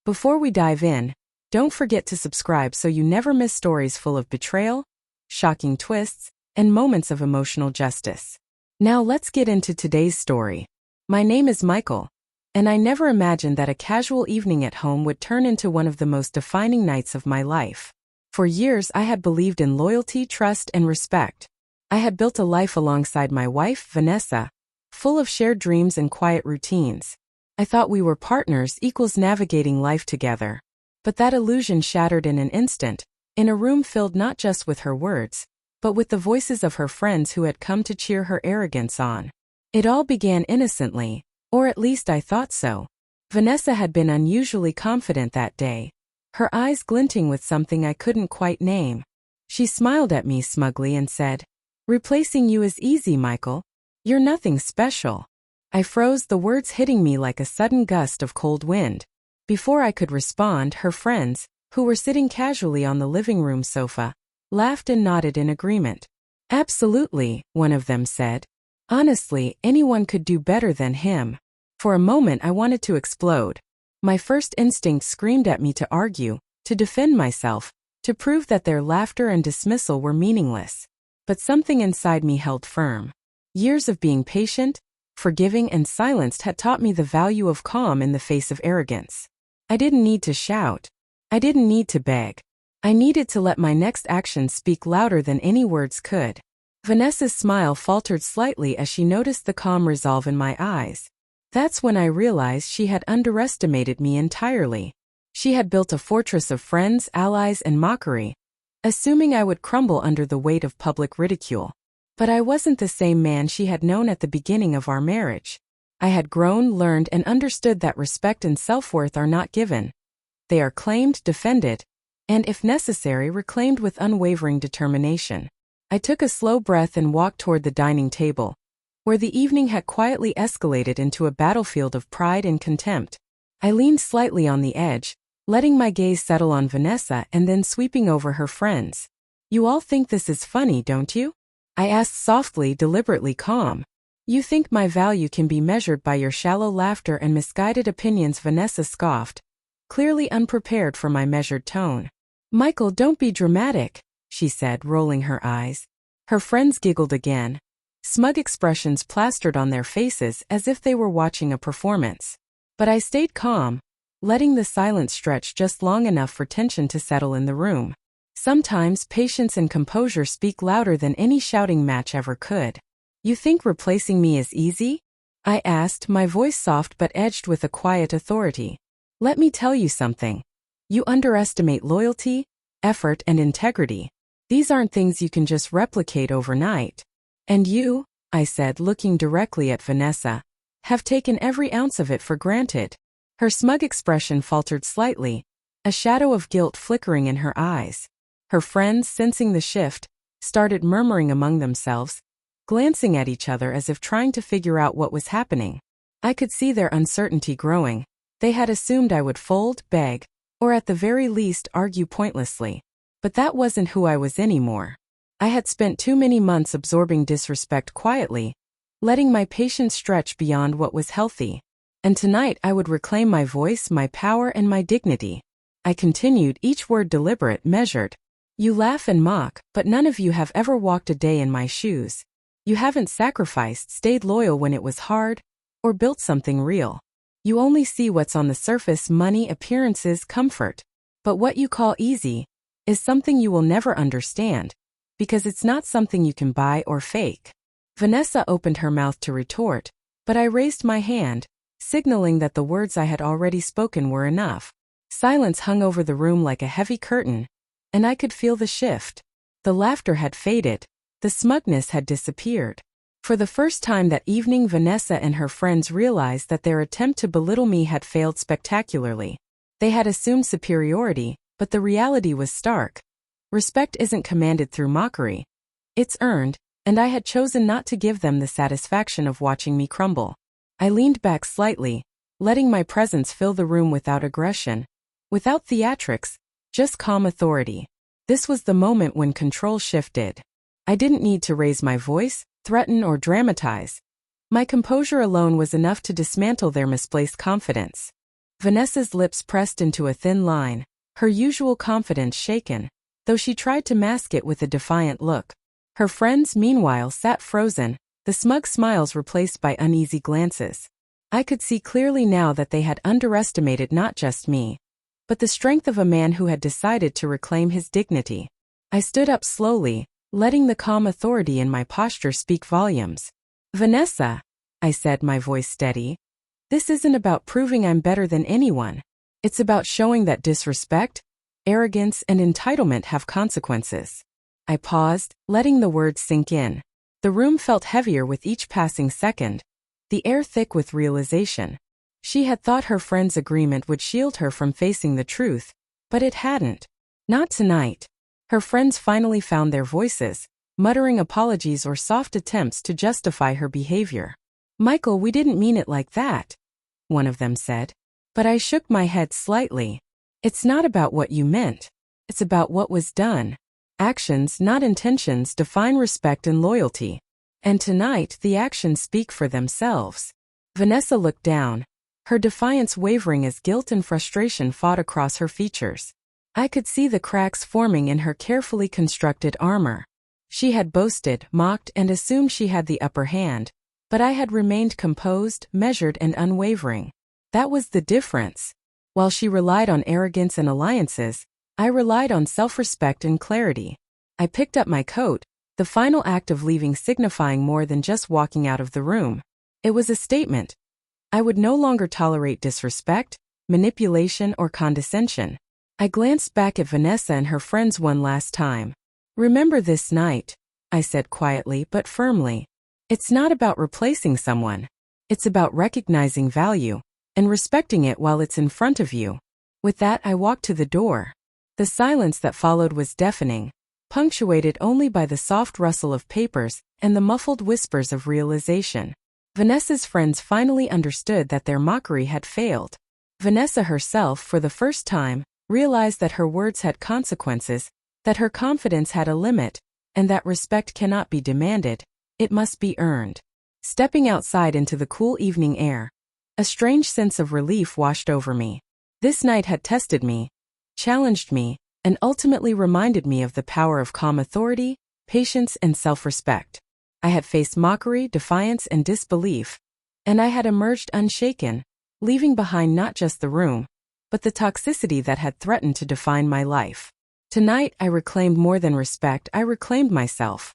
Before we dive in, don't forget to subscribe so you never miss stories full of betrayal, shocking twists, and moments of emotional justice. Now let's get into today's story. My name is Michael, and I never imagined that a casual evening at home would turn into one of the most defining nights of my life. For years I had believed in loyalty, trust, and respect. I had built a life alongside my wife, Vanessa, full of shared dreams and quiet routines. I thought we were partners, equals navigating life together. But that illusion shattered in an instant, in a room filled not just with her words, but with the voices of her friends who had come to cheer her arrogance on. It all began innocently, or at least I thought so. Vanessa had been unusually confident that day, her eyes glinting with something I couldn't quite name. She smiled at me smugly and said, "Replacing you is easy, Michael. You're nothing special." I froze, the words hitting me like a sudden gust of cold wind. Before I could respond, her friends, who were sitting casually on the living room sofa, laughed and nodded in agreement. "Absolutely," one of them said. "Honestly, anyone could do better than him." For a moment I wanted to explode. My first instinct screamed at me to argue, to defend myself, to prove that their laughter and dismissal were meaningless. But something inside me held firm. Years of being patient, forgiving, and silenced had taught me the value of calm in the face of arrogance. I didn't need to shout. I didn't need to beg. I needed to let my next action speak louder than any words could. Vanessa's smile faltered slightly as she noticed the calm resolve in my eyes. That's when I realized she had underestimated me entirely. She had built a fortress of friends, allies, and mockery, assuming I would crumble under the weight of public ridicule. But I wasn't the same man she had known at the beginning of our marriage. I had grown, learned, and understood that respect and self-worth are not given. They are claimed, defended, and if necessary, reclaimed with unwavering determination. I took a slow breath and walked toward the dining table, where the evening had quietly escalated into a battlefield of pride and contempt. I leaned slightly on the edge, letting my gaze settle on Vanessa and then sweeping over her friends. "You all think this is funny, don't you?" I asked softly, deliberately calm. "You think my value can be measured by your shallow laughter and misguided opinions?" Vanessa scoffed, clearly unprepared for my measured tone. "Michael, don't be dramatic," she said, rolling her eyes. Her friends giggled again, smug expressions plastered on their faces as if they were watching a performance. But I stayed calm, letting the silence stretch just long enough for tension to settle in the room. Sometimes patience and composure speak louder than any shouting match ever could. "You think replacing me is easy?" I asked, my voice soft but edged with a quiet authority. "Let me tell you something. You underestimate loyalty, effort, and integrity. These aren't things you can just replicate overnight. And you," I said, looking directly at Vanessa, "have taken every ounce of it for granted." Her smug expression faltered slightly, a shadow of guilt flickering in her eyes. Her friends, sensing the shift, started murmuring among themselves, glancing at each other as if trying to figure out what was happening. I could see their uncertainty growing. They had assumed I would fold, beg, or at the very least argue pointlessly. But that wasn't who I was anymore. I had spent too many months absorbing disrespect quietly, letting my patience stretch beyond what was healthy. And tonight I would reclaim my voice, my power, and my dignity. I continued, each word deliberate, measured. "You laugh and mock, but none of you have ever walked a day in my shoes. You haven't sacrificed, stayed loyal when it was hard, or built something real. You only see what's on the surface: money, appearances, comfort. But what you call easy is something you will never understand, because it's not something you can buy or fake." Vanessa opened her mouth to retort, but I raised my hand, signaling that the words I had already spoken were enough. Silence hung over the room like a heavy curtain, and I could feel the shift. The laughter had faded, the smugness had disappeared. For the first time that evening, Vanessa and her friends realized that their attempt to belittle me had failed spectacularly. They had assumed superiority, but the reality was stark. Respect isn't commanded through mockery. It's earned, and I had chosen not to give them the satisfaction of watching me crumble. I leaned back slightly, letting my presence fill the room without aggression, without theatrics, just calm authority. This was the moment when control shifted. I didn't need to raise my voice, threaten, or dramatize. My composure alone was enough to dismantle their misplaced confidence. Vanessa's lips pressed into a thin line, her usual confidence shaken, though she tried to mask it with a defiant look. Her friends, meanwhile, sat frozen, the smug smiles replaced by uneasy glances. I could see clearly now that they had underestimated not just me, but the strength of a man who had decided to reclaim his dignity. I stood up slowly, letting the calm authority in my posture speak volumes. "Vanessa," I said, my voice steady, "this isn't about proving I'm better than anyone. It's about showing that disrespect, arrogance, and entitlement have consequences." I paused, letting the words sink in. The room felt heavier with each passing second, the air thick with realization. She had thought her friend's agreement would shield her from facing the truth, but it hadn't. Not tonight. Her friends finally found their voices, muttering apologies or soft attempts to justify her behavior. "Michael, we didn't mean it like that," one of them said. But I shook my head slightly. "It's not about what you meant. It's about what was done. Actions, not intentions, define respect and loyalty. And tonight, the actions speak for themselves." Vanessa looked down, her defiance wavering as guilt and frustration fought across her features. I could see the cracks forming in her carefully constructed armor. She had boasted, mocked, and assumed she had the upper hand, but I had remained composed, measured, and unwavering. That was the difference. While she relied on arrogance and alliances, I relied on self-respect and clarity. I picked up my coat, the final act of leaving signifying more than just walking out of the room. It was a statement. I would no longer tolerate disrespect, manipulation, or condescension. I glanced back at Vanessa and her friends one last time. "Remember this night," I said quietly but firmly. "It's not about replacing someone. It's about recognizing value and respecting it while it's in front of you." With that, I walked to the door. The silence that followed was deafening, punctuated only by the soft rustle of papers and the muffled whispers of realization. Vanessa's friends finally understood that their mockery had failed. Vanessa herself, for the first time, realized that her words had consequences, that her confidence had a limit, and that respect cannot be demanded, it must be earned. Stepping outside into the cool evening air, a strange sense of relief washed over me. This night had tested me, challenged me, and ultimately reminded me of the power of calm authority, patience, and self-respect. I had faced mockery, defiance, and disbelief, and I had emerged unshaken, leaving behind not just the room, but the toxicity that had threatened to define my life. Tonight, I reclaimed more than respect, I reclaimed myself.